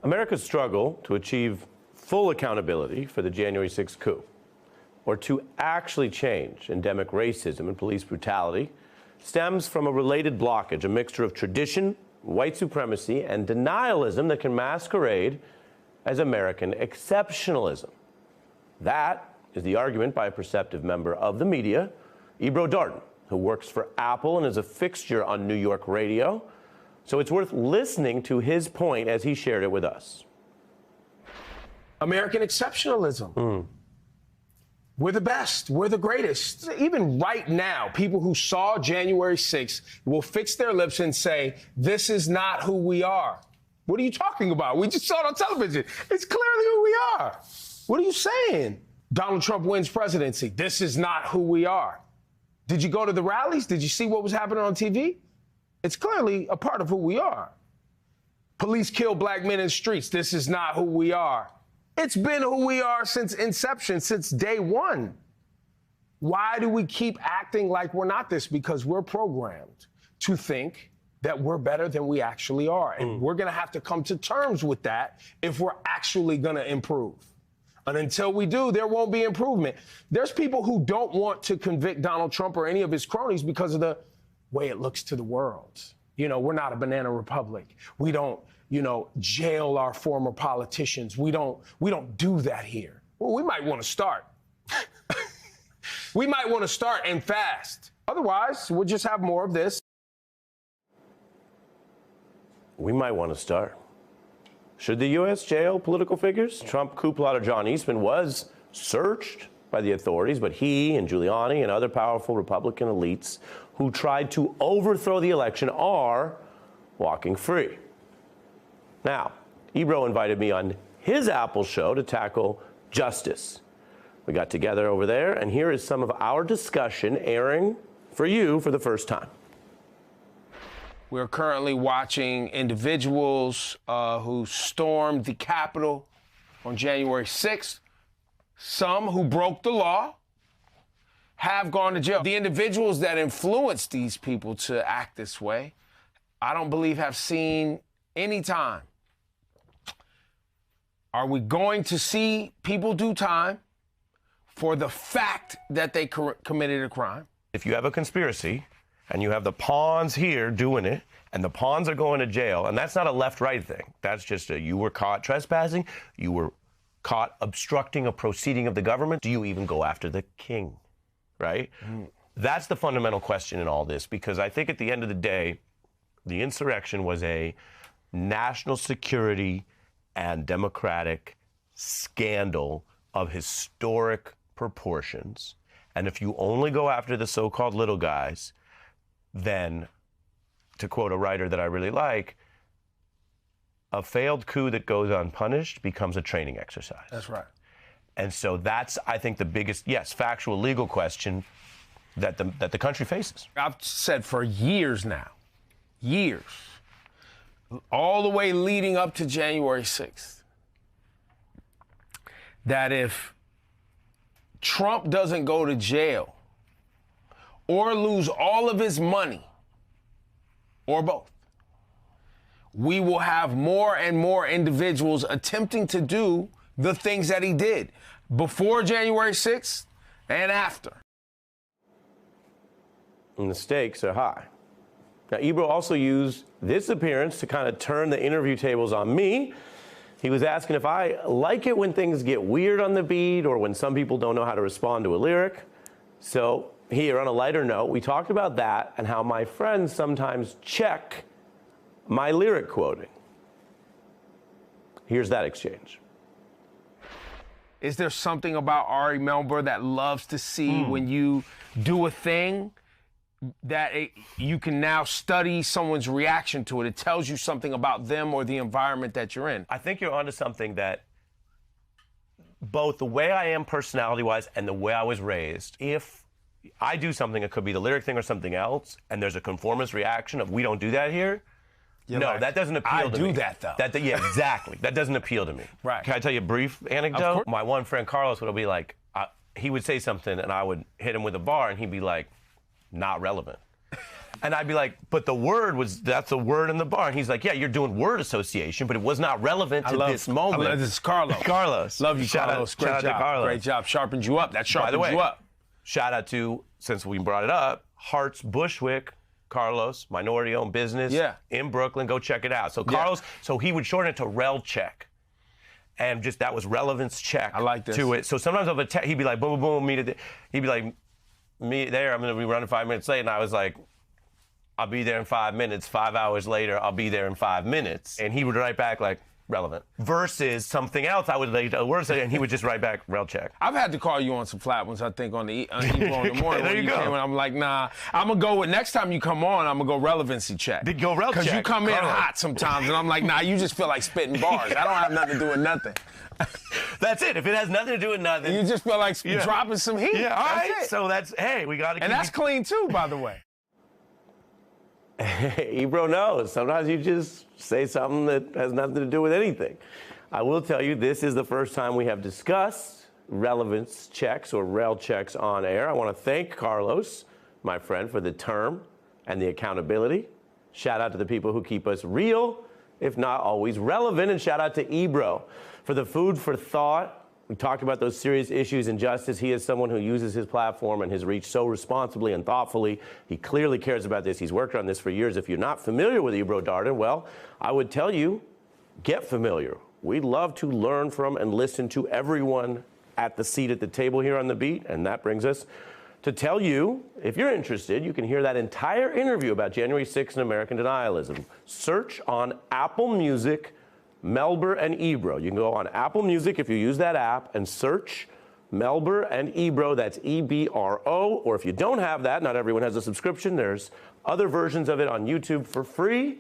America's struggle to achieve full accountability for the January 6th coup, or to actually change endemic racism and police brutality, stems from a related blockage, a mixture of tradition, white supremacy, and denialism that can masquerade as American exceptionalism. That is the argument by a perceptive member of the media, Ebro Darden, who works for Apple and is a fixture on New York radio. So it's worth listening to his point as he shared it with us. American exceptionalism. We're the best. We're the greatest. Even right now, people who saw January 6th will fix their lips and say, this is not who we are. What are you talking about? We just saw it on television. It's clearly who we are. What are you saying? Donald Trump wins presidency. This is not who we are. Did you go to the rallies? Did you see what was happening on TV? It's clearly a part of who we are. Police kill black men in streets. This is not who we are. It's been who we are since inception, since day one. Why do we keep acting like we're not this? Because we're programmed to think that we're better than we actually are. And we're going to have to come to terms with that if we're actually going to improve. And until we do, there won't be improvement. There's people who don't want to convict Donald Trump or any of his cronies because of the way it looks to the world. You know, we're not a banana republic. We don't, jail our former politicians. We don't do that here. Well, we might want to start. We might want to start and fast. Otherwise, we'll just have more of this. We might want to start. Should the U.S. jail political figures? Trump coup plotter John Eastman was searched by the authorities, but he and Giuliani and other powerful Republican elites who tried to overthrow the election are walking free. Now, Ebro invited me on his Apple show to tackle justice. We got together over there, and here is some of our discussion airing for you for the first time. We're currently watching individuals who stormed the Capitol on January 6th. Some who broke the law have gone to jail. The individuals that influenced these people to act this way, I don't believe have seen any time. Are we going to see people do time for the fact that they committed a crime? If you have a conspiracy and you have the pawns here doing it, and the pawns are going to jail, and that's not a left-right thing. That's just you were caught trespassing, you were caught obstructing a proceeding of the government. Do you even go after the king, right? That's the fundamental question in all this, because I think at the end of the day, the insurrection was a national security and democratic scandal of historic proportions. And if you only go after the so-called little guys, then, to quote a writer that I really like, a failed coup that goes unpunished becomes a training exercise. That's right. And so that's, I think, the biggest, yes, factual legal question that the country faces. I've said for years now, all the way leading up to January 6th, that if Trump doesn't go to jail or lose all of his money, or both, we will have more and more individuals attempting to do the things that he did before January 6th and after. And the stakes are high. Now, Ebro also used this appearance to kind of turn the interview tables on me. He was asking if I like it when things get weird on the beat or when some people don't know how to respond to a lyric. So here, on a lighter note, we talked about that and how my friends sometimes check my lyric quoting. Here's that exchange. Is there something about Ari Melber that loves to see when you do a thing that you can now study someone's reaction to it? It tells you something about them or the environment that you're in. I think you're onto something that both the way I am personality-wise and the way I was raised, if I do something, it could be the lyric thing or something else, and there's a conformist reaction of we don't do that here, that doesn't appeal to me. I do that, though. Yeah, exactly. That doesn't appeal to me. Right. Can I tell you a brief anecdote? My one friend, Carlos, would be like, he would say something, and I would hit him with a bar, and he'd be like, not relevant. And I'd be like, but that's a word in the bar. And he's like, yeah, you're doing word association, but it was not relevant to this moment. This is Carlos. Carlos. Love you, Carlos. Great job. Carlos. Great job. Sharpened you up. That sharpened you up. Shout out to, since we brought it up, Hearts Bushwick, Carlos, minority-owned business in Brooklyn. Go check it out. So Carlos, so he would shorten it to Rel Check. And just that was relevance check to it. So sometimes he'd be like, boom, boom, boom, he'd be like, me there, I'm going to be running 5 minutes late. And I was like, I'll be there in 5 minutes. 5 hours later, I'll be there in 5 minutes. And he would write back like, relevant. Versus something else I would like a word say, and he would just write back, Rel Check. I've had to call you on some flat ones, I think, on the Ebro in the morning. There you go. And I'm like, nah, I'm going to go with, next time you come on, I'm going to go relevancy check. Go Rel Check. Because you come in hot sometimes, and I'm like, nah, you just feel like spitting bars. I don't have nothing to do with nothing. That's it. If it has nothing to do with nothing. You just feel like dropping some heat. Yeah, all right. So hey, we got to keep. And that's clean, too, by the way. Ebro knows. Sometimes you just say something that has nothing to do with anything. I will tell you, this is the first time we have discussed relevance checks or Rel Checks on air. I want to thank Carlos, my friend, for the term and the accountability. Shout out to the people who keep us real, if not always relevant. And shout out to Ebro for the food for thought. We talked about those serious issues in justice. He is someone who uses his platform and his reach so responsibly and thoughtfully. He clearly cares about this. He's worked on this for years. If you're not familiar with Ebro Darden, well, I would tell you, get familiar. We'd love to learn from and listen to everyone at the seat at the table here on The Beat. And that brings us to tell you, if you're interested, you can hear that entire interview about January 6th and American denialism. Search on Apple Music, Melber and Ebro. You can go on Apple Music if you use that app and search Melber and Ebro. That's EBRO. Or if you don't have that, not everyone has a subscription. There's other versions of it on YouTube for free.